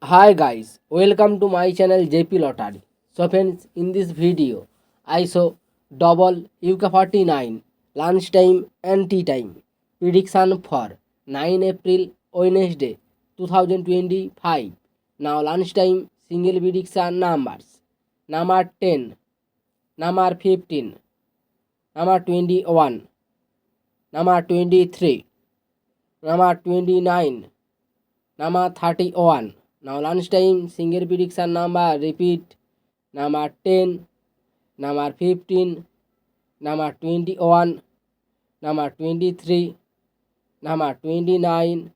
Hi guys, welcome to my channel JP Lottery. So friends, in this video, I show double UK49 lunchtime and tea time prediction for 9 April Wednesday 2025. Now lunchtime single prediction numbers: number 10, number 15, number 21, number 23, number 29, number 31. Now lunchtime single prediction number repeat: number 10, number 15, number 21, number 23, number 29,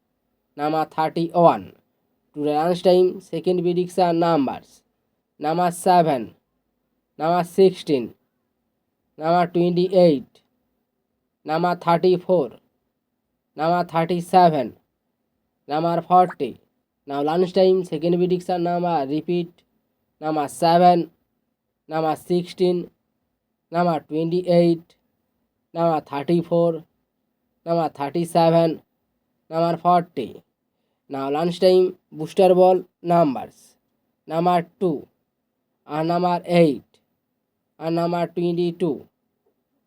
number 31. Today lunchtime second prediction numbers: number 7, number 16, number 28, number 34, number 37, number 40. Now lunchtime second prediction number repeat: number 7, number 16, number 28, number 34, number 37, number 40. Now lunchtime booster ball numbers: number 2, and number 8, and number 22,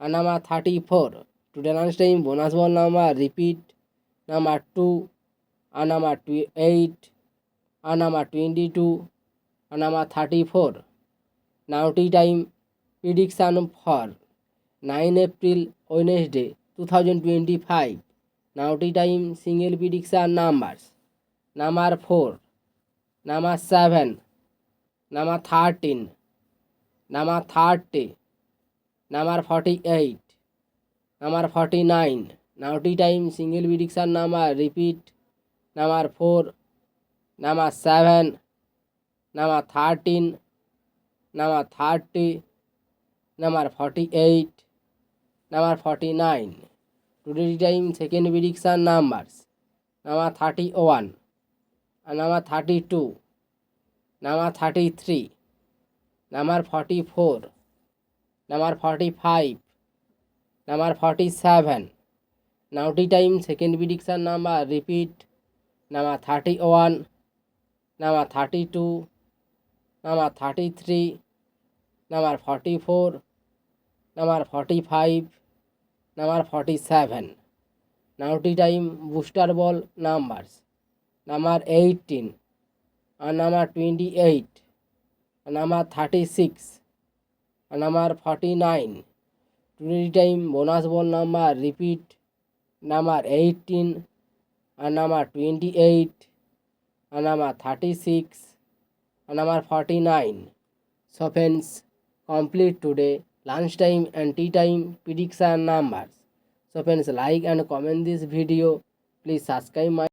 and number 34. Today lunchtime bonus ball number repeat: number 2, and number 8, and number 22, and number 34. Now tea time prediction for 9 April Wednesday 2025. Now tea time single prediction numbers: number 4, number 7, number 13, number 30, number 48, number 49. Now tea time single prediction number repeat: number 4, number 7, number 13, number 30, number 48, number 49. Today time second prediction numbers: number 31, and number 32, number 33, number 44, number 45, number 47. Now tea time second prediction number repeat: number 31, number 32, number 33, number 44, number 45, number 47. Now tea time booster ball numbers: number 18, and number 28, and number 36, and number 49. Today time bonus ball number repeat: number 18, and number 28, and number 36, and number 49. So friends, complete today lunchtime and tea time prediction numbers. So friends, like and comment this video. Please subscribe my